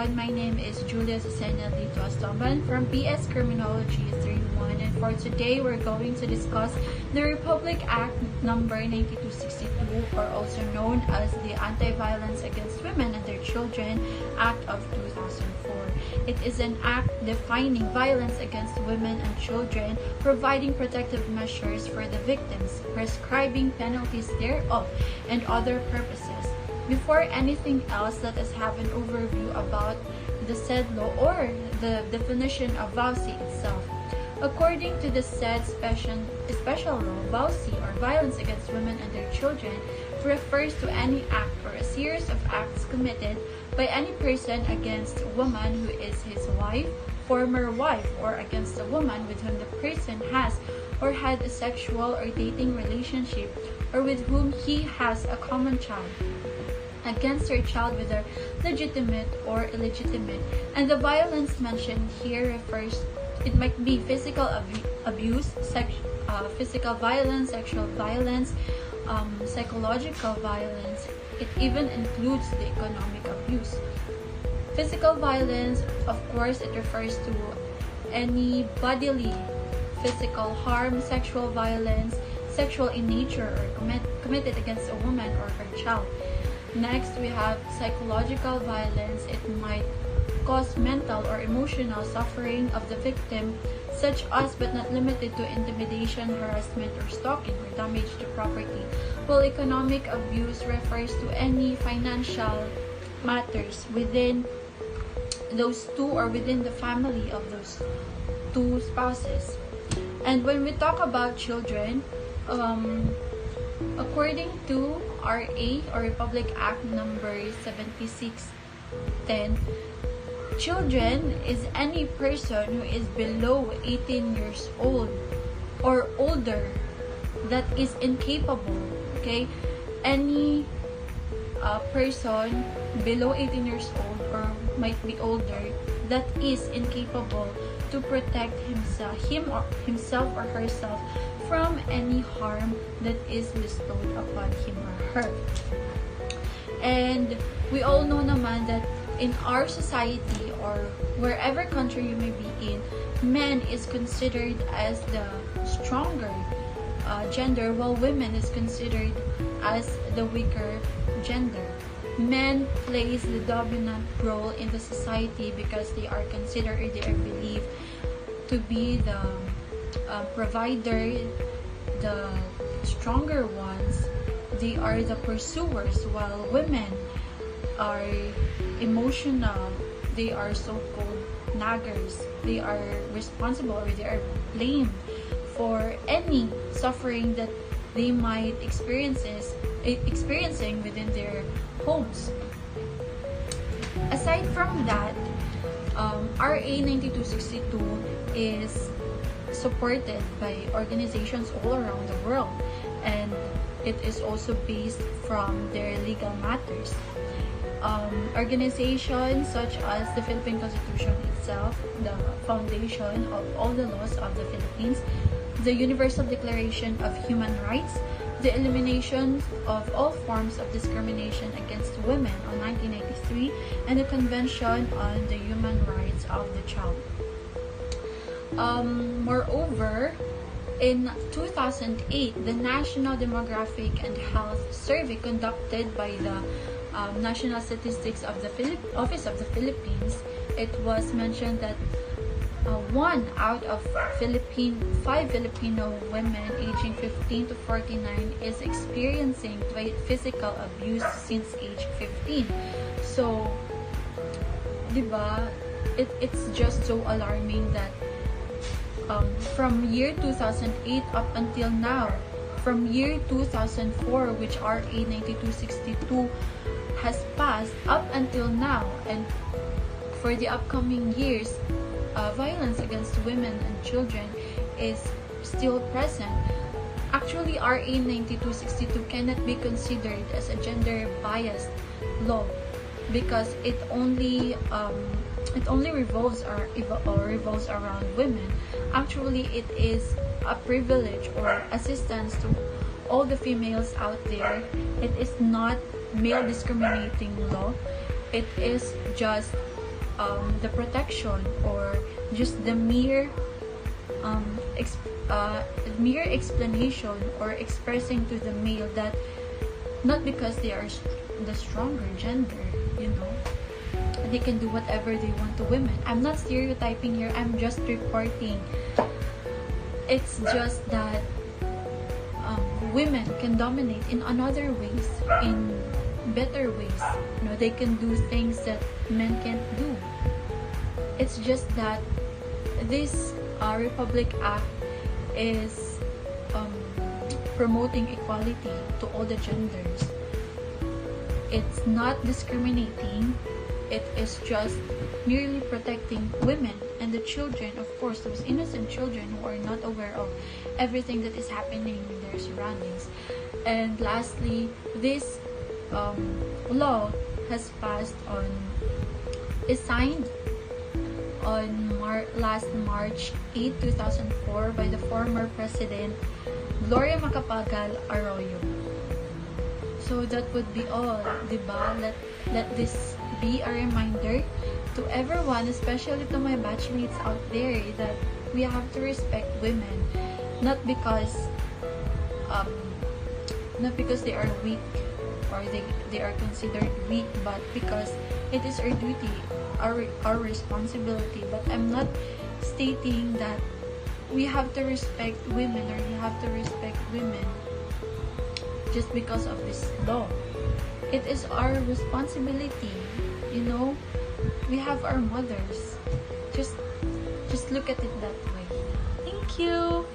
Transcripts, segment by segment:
everyone, my name is Julia Susana Lito Astoban from BS Criminology 31, and for today we're going to discuss the Republic Act number 9262, or also known as the Anti-Violence Against Women and Their Children Act of 2004. It is an act defining violence against women and children, providing protective measures for the victims, prescribing penalties thereof, and other purposes. Before anything else, let us have an overview about the said law, or the definition of VAWC itself. According to the said special law, VAWC, or violence against women and their children, refers to any act or a series of acts committed by any person against a woman who is his wife, former wife, or against a woman with whom the person has or had a sexual or dating relationship, or with whom he has a common child, against her child, whether legitimate or illegitimate. And the violence mentioned here refers, it might be physical abuse, physical violence, sexual violence, psychological violence. It even includes the economic abuse. Physical violence, of course, it refers to any bodily physical harm. Sexual violence, sexual in nature, or committed against a woman or her child. Next, we have psychological violence. It might cause mental or emotional suffering of the victim, such as but not limited to intimidation, harassment, or stalking, or damage to property. While economic abuse refers to any financial matters within those two or within the family of those two spouses. And when we talk about children, according to RA, or Republic Act number 7610, children is any person who is below 18 years old or older that is incapable, okay? Any person below 18 years old or might be older that is incapable to protect himself or herself from any harm that is bestowed upon him or her. And we all know naman that in our society, or wherever country you may be in, men is considered as the stronger gender, while women is considered as the weaker gender. Men plays the dominant role in the society because they are considered, or they are believed to be the provider, the stronger ones. They are the pursuers, while women are emotional. They are so-called naggers. They are responsible, or they are blamed for any suffering that they might experiencing within their homes. Aside from that, RA 9262 is supported by organizations all around the world, and it is also based from their legal matters. Organizations such as the Philippine Constitution itself, the foundation of all the laws of the Philippines, the Universal Declaration of Human Rights, the elimination of all forms of discrimination against women on 1993, and the Convention on the Human Rights of the Child. Moreover, in 2008, the National Demographic and Health Survey conducted by the National Statistics of the Office of the Philippines, it was mentioned that 1 out of 5 Filipino women aging 15 to 49 is experiencing physical abuse since age 15. So, diba, it's just so alarming that from year 2008 up until now, from year 2004, which RA 9262 has passed, up until now, and for the upcoming years, violence against women and children is still present. Actually, RA 9262 cannot be considered as a gender-biased law because it only revolves around women. Actually, it is a privilege or assistance to all the females out there. It is not male discriminating law. It is just the protection or just the mere mere explanation or expressing to the male that not because they are the stronger gender, they can do whatever they want to women. I'm not stereotyping here, I'm just reporting. It's just that women can dominate in another ways, in better ways. They can do things that men can't do. It's just that this Republic Act is promoting equality to all the genders. It's not discriminating. It is just merely protecting women and the children, of course, those innocent children who are not aware of everything that is happening in their surroundings. And lastly, this law is signed on last March 8, 2004 by the former President Gloria Macapagal Arroyo. So that would be all, diba? Let this be a reminder to everyone, especially to my batchmates out there, that we have to respect women, not because they are weak or they are considered weak, but because it is our duty, our responsibility. But I'm not stating that we have to respect women or you have to respect women just because of this law. It is our responsibility. We have our mothers. Just look at it that way. Thank you.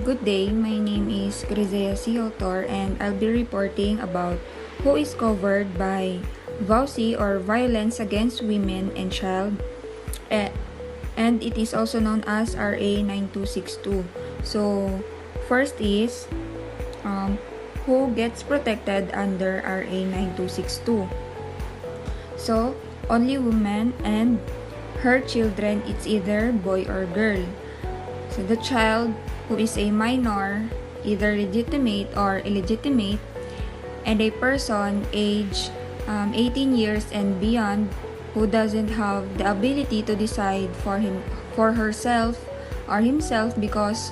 Good day. My name is Ctto, and I'll be reporting about who is covered by VAWC or Violence Against Women and Child, and it is also known as RA 9262. So, first is who gets protected under RA 9262. So, only women and her children, it's either boy or girl. So, the child who is a minor, either legitimate or illegitimate, and a person age 18 years and beyond who doesn't have the ability to decide for herself or himself because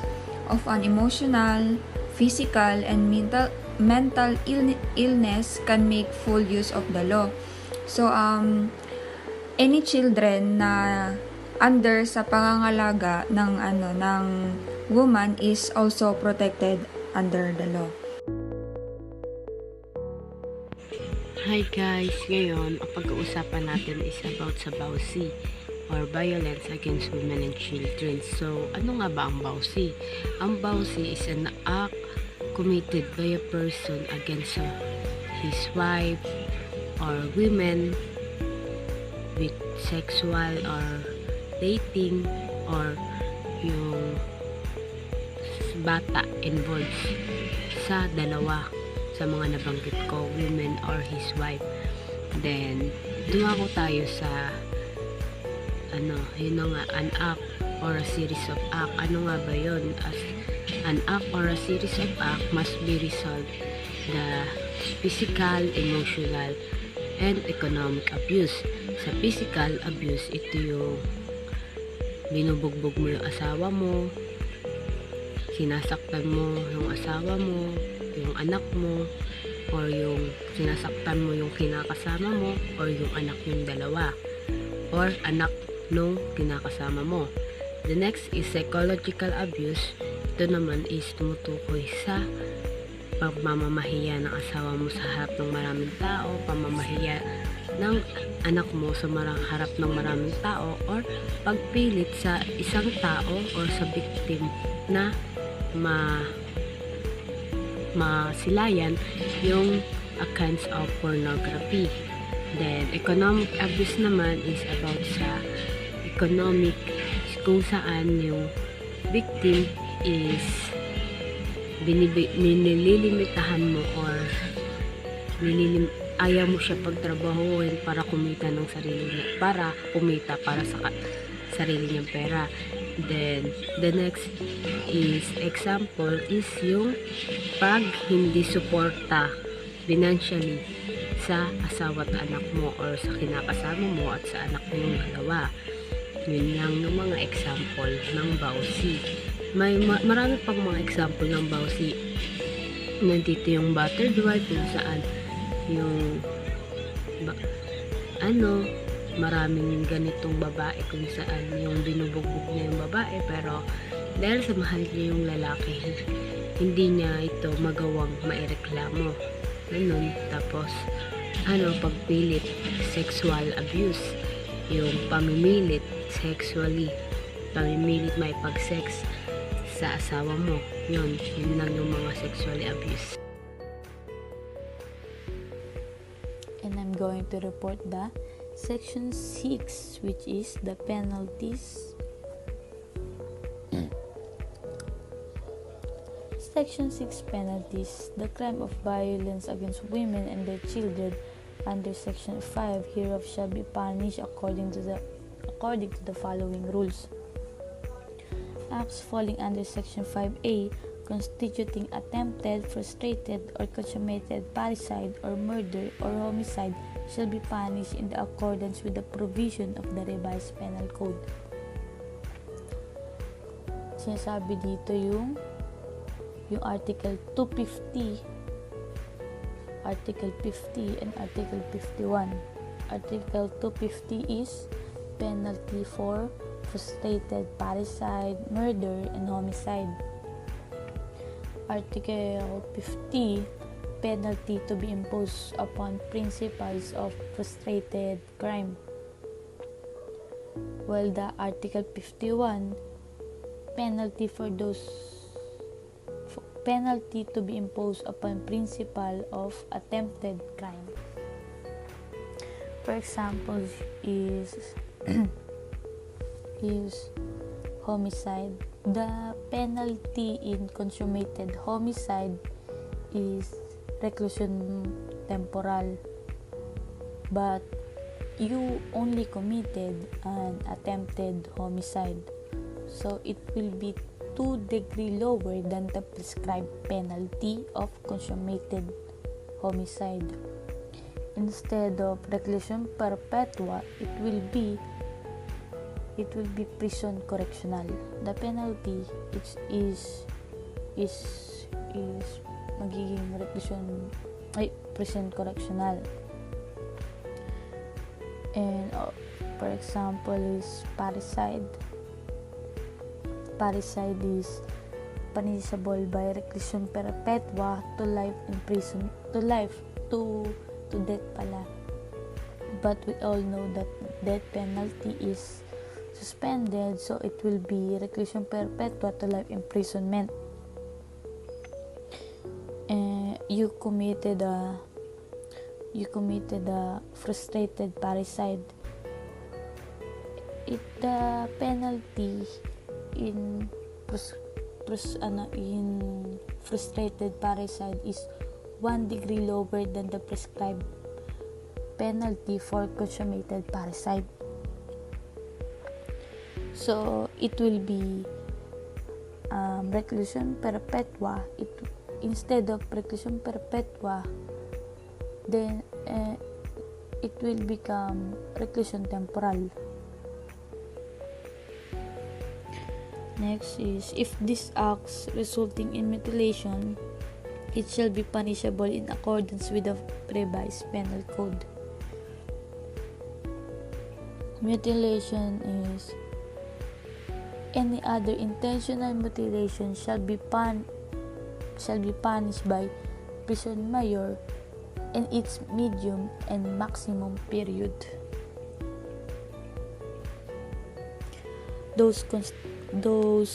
of an emotional, physical, and mental illness can make full use of the law. So, any children na under sa pangangalaga ng woman is also protected under the law. Hi guys! Ngayon, ang pag-uusapan natin is about sa VAWC or Violence Against Women and Children. So, ano nga ba ang VAWC? Ang VAWC is an act committed by a person against his wife or women with sexual or dating or yung bata involved sa dalawa sa mga nabanggit ko, women or his wife. Then, dumako tayo sa yun nga, an act or a series of act. Ano nga ba yun? As an act or a series of act must be resolved the physical, emotional, and economic abuse. Sa physical abuse, ito yung binubugbog mo yung asawa mo, sinasaktan mo yung asawa mo, yung anak mo, or yung sinasaktan mo yung kinakasama mo, or yung anak yung dalawa, or anak nung kinakasama mo. The next is psychological abuse. Ito naman is tumutukoy sa pagmamahiya ng asawa mo sa harap ng maraming tao, pamamahiya ng anak mo sa harap ng maraming tao, or pagpilit sa isang tao or sa victim na masilayan yung accounts of pornography. Then, economic abuse naman is about sa economic, kung saan yung victim is nililimitahan mo or ayaw mo siya pagtrabahuin para kumita ng sarili niya, para kumita para sa sarili niyang pera. Then, the next is example is yung pag hindi suporta financially sa asawa at anak mo or sa kinakasama mo at sa anak mo yung dalawa. Yun lang yung mga example ng VAWC. Marami pang mga example ng VAWC. Nandito yung battered wife kung saan yung maraming ganitong babae kung saan yung binubugbog niya yung babae pero dahil sa mahal niya yung lalaki hindi niya ito magawang maireklamo. Tapos pagpilit, sexual abuse, yung pamimilit sexually, pamimilit may pag-sex sa asawa mo, yun lang yung mga sexually abuse. And I'm going to report the section 6, which is the penalties. Section 6 penalties. The crime of violence against women and their children under section 5 hereof shall be punished according to the following rules. Acts falling under section 5A constituting attempted, frustrated, or consummated parricide or murder or homicide shall be punished in the accordance with the provision of the revised penal code. Sinasabi dito yung Article 250, Article 50, and Article 51. Article 250 is penalty for frustrated parricide, murder, and homicide. Article 50, penalty to be imposed upon principals of frustrated crime. While the Article 51, penalty to be imposed upon principal of attempted crime. For example, is homicide. The penalty in consummated homicide is reclusion temporal, but you only committed an attempted homicide, so it will be 2 degrees lower than the prescribed penalty of consummated homicide. Instead of reclusion perpetua, it will be prison correctional. The penalty is magiging prison correctional. And for example is parricide. Parricide is punishable by reclusion perpetua to life in prison, to death pala. But we all know that death penalty is suspended, so it will be reclusion perpetua to life imprisonment. You committed a frustrated parricide. The penalty in frustrated parricide is 1 degree lower than the prescribed penalty for consummated parricide. So it will be reclusion perpetua. Instead of reclusion perpetua, then it will become reclusion temporal. Next is, if these acts resulting in mutilation, it shall be punishable in accordance with the revised penal code. Mutilation is any other intentional mutilation shall be punished by prison mayor in its medium and maximum period. Those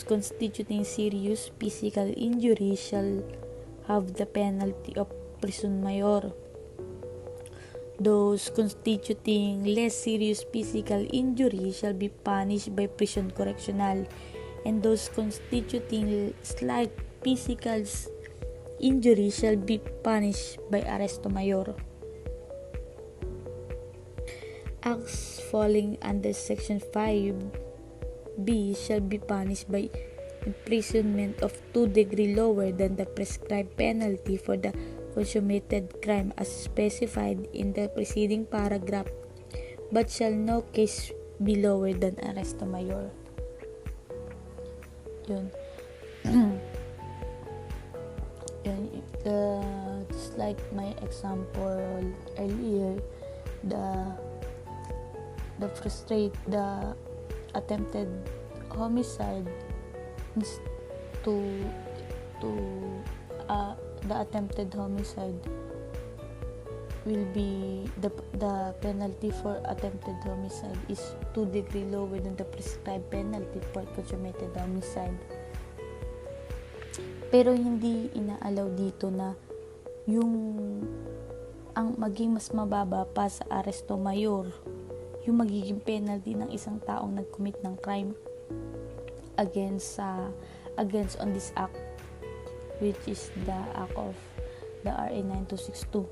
constituting serious physical injury shall have the penalty of prison mayor. Those constituting less serious physical injury shall be punished by prison correctional, and those constituting slight physical injury shall be punished by arresto mayor. Acts falling under section 5B shall be punished by imprisonment of 2 degrees lower than the prescribed penalty for the consummated crime as specified in the preceding paragraph, but shall no case be lower than arresto mayor. Yun. Yun. Just like my example earlier, the attempted homicide the attempted homicide will be the penalty for attempted homicide is 2 degree lower than the prescribed penalty for consummated homicide. Pero hindi inaalaw dito na ang maging mas mababa pa sa arresto mayor yung magiging penalty ng isang taong nag-commit ng crime against on this act, which is the act of the RA 9262.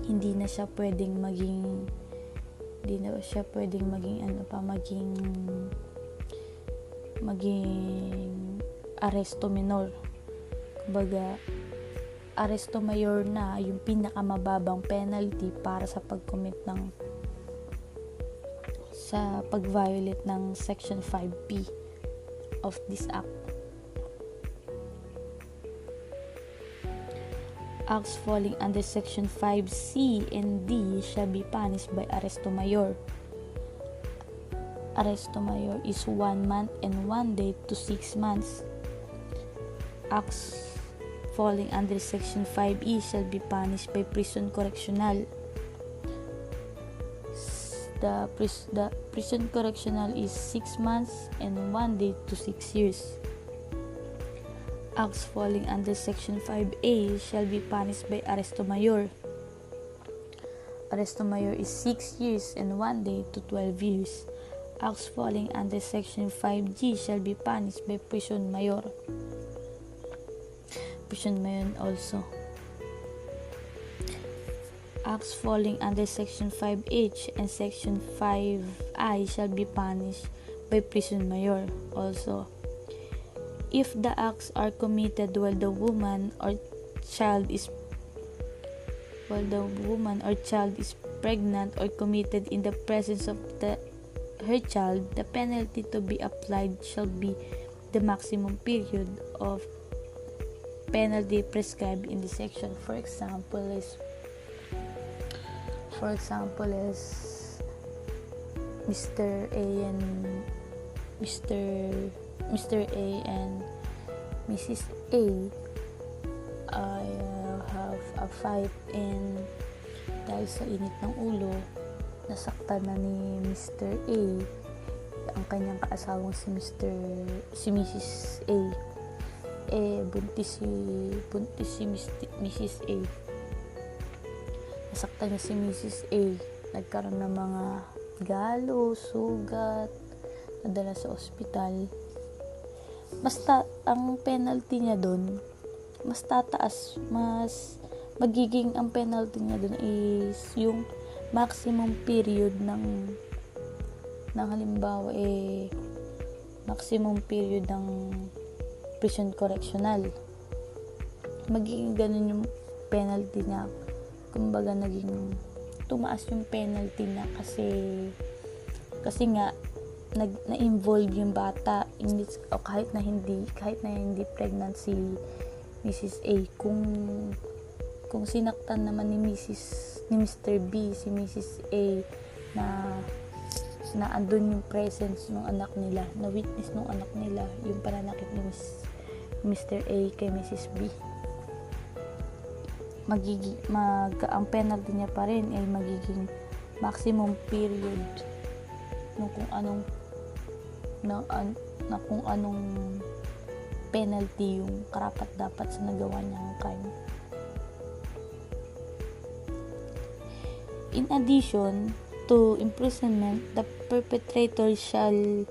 Hindi na siya pwedeng maging arresto minor. Kumbaga, arresto mayor na yung pinakamababang penalty para sa pag-violate ng Section 5P of this act. Acts falling under Section 5C and D shall be punished by arresto mayor. Arresto mayor is 1 month and 1 day to 6 months. Acts falling under Section 5E shall be punished by prison correctional. The prison correctional is 6 months and 1 day to 6 years. Acts falling under Section 5A shall be punished by arresto mayor. Arresto mayor is 6 years and 1 day to 12 years. Acts falling under Section 5G shall be punished by prison mayor. Prison mayor also. Acts falling under Section 5H and Section 5I shall be punished by prison mayor also. If the acts are committed while the woman or child is pregnant or committed in the presence of her child, the penalty to be applied shall be the maximum period of penalty prescribed in the section. For example is Mr. A and Mrs. A have a fight, and dahil sa init ng ulo nasaktan na ni Mr. A ang kanyang kaasawang si Mrs. A. Buntis si Mrs. A. Nasaktan niya si Mrs. A. Nagkaroon ng mga galo, sugat, nadala sa ospital. Basta ang penalty niya doon mas tataas, magiging ang penalty niya doon is yung maximum period ng halimbawa maximum period ng prison correctional. Magiging ganun yung penalty niya. Kumbaga naging tumaas yung penalty niya kasi nga na-involve yung bata kahit na hindi pregnant si Mrs. A. Kung sinaktan naman ni Mr. B si Mrs. A na andun yung presence ng anak nila, na witness ng anak nila yung pananakit ni Mr. A kay Mrs. B, ang penalty niya pa rin ay magiging maximum period ng kung anong penalty yung karapat dapat sa nagawa niyang crime. In addition to imprisonment, the perpetrator shall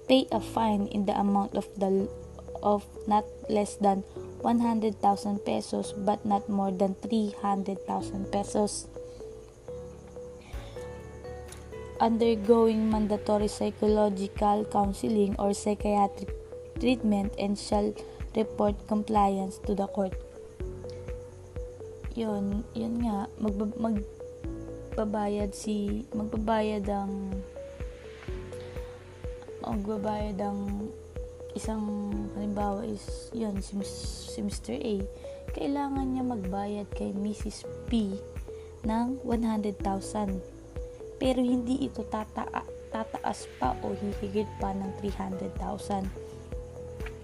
pay a fine in the amount of not less than 100,000 pesos but not more than 300,000 pesos. Undergoing mandatory psychological counseling or psychiatric treatment, and shall report compliance to the court. yun nga, magbabayad ang isang, halimbawa is yun, si Mr. A, kailangan niya magbayad kay Mrs. P ng 100,000, pero hindi ito tataas pa o hihigit pa ng 300,000.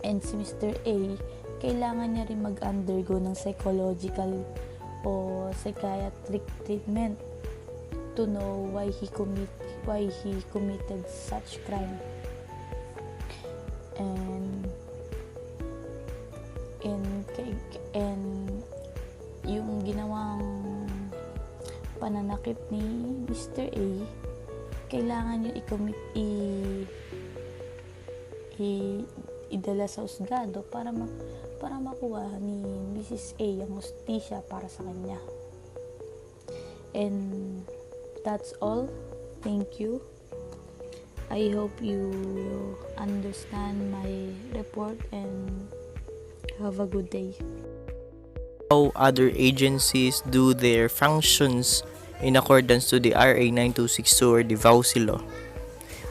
And si Mr. A, kailangan niya rin mag-undergo ng psychological o psychiatric treatment to know why he committed such crime. And yung ginawang pananakit ni Mr. A, kailangan niya idala sa husgado para makuha ni Mrs. A ang hustisya para sa kanya. And that's all. Thank you. I hope you understand my report and have a good day. How other agencies do their functions in accordance to the RA 9262 or the VAWC Law.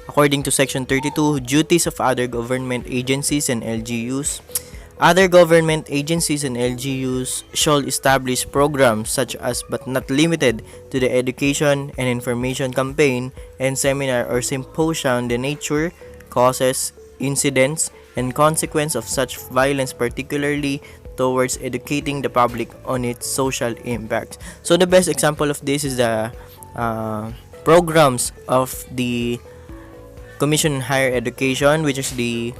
According to Section 32, duties of other government agencies and LGUs. Other government agencies and LGUs shall establish programs such as but not limited to the education and information campaign and seminar or symposium on the nature, causes, incidents, and consequence of such violence, particularly towards educating the public on its social impact. So the best example of this is the programs of the Commission on Higher Education, which is the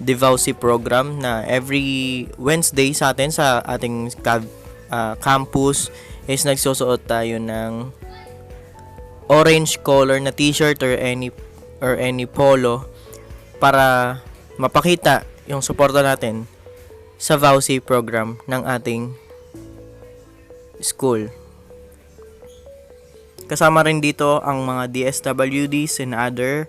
VAWC program na every Wednesday sa atin sa ating campus is nagsusuot tayo ng orange color na t-shirt or any polo para mapakita yung suporta natin sa VAWC program ng ating school. Kasama rin dito ang mga DSWDs and other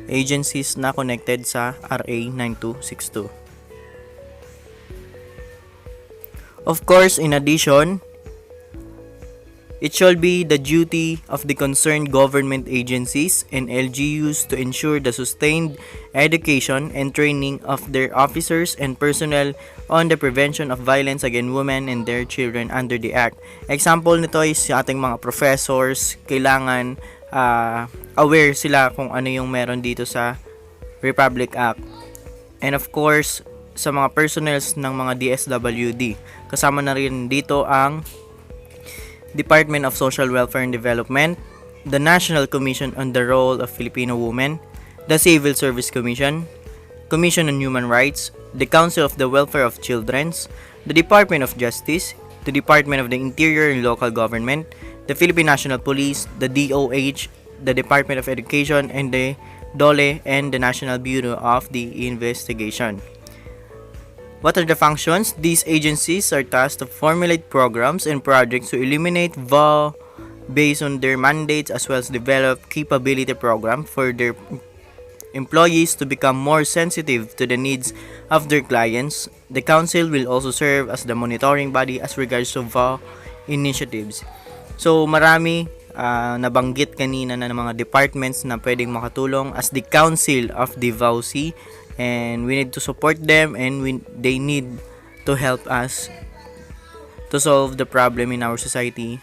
agencies na connected sa RA 9262. Of course, in addition, it shall be the duty of the concerned government agencies and LGUs to ensure the sustained education and training of their officers and personnel on the prevention of violence against women and their children under the Act. Example nito is sa ating mga professors, kailangan aware sila kung ano yung meron dito sa Republic Act. And of course, sa mga personnels ng mga DSWD, kasama na rin dito ang Department of Social Welfare and Development, the National Commission on the Role of Filipino Women, the Civil Service Commission, Commission on Human Rights, the Council of the Welfare of Children, the Department of Justice, the Department of the Interior and Local Government, the Philippine National Police, the DOH, the Department of Education, and the DOLE and the National Bureau of the Investigation. What are the functions? These agencies are tasked to formulate programs and projects to eliminate VAW based on their mandates, as well as develop capability program for their employees to become more sensitive to the needs of their clients. The council will also serve as the monitoring body as regards to VAW initiatives. So marami nabanggit kanina na ng mga departments na pwedeng makatulong as the council of the VAWC, and we need to support them, and they need to help us to solve the problem in our society.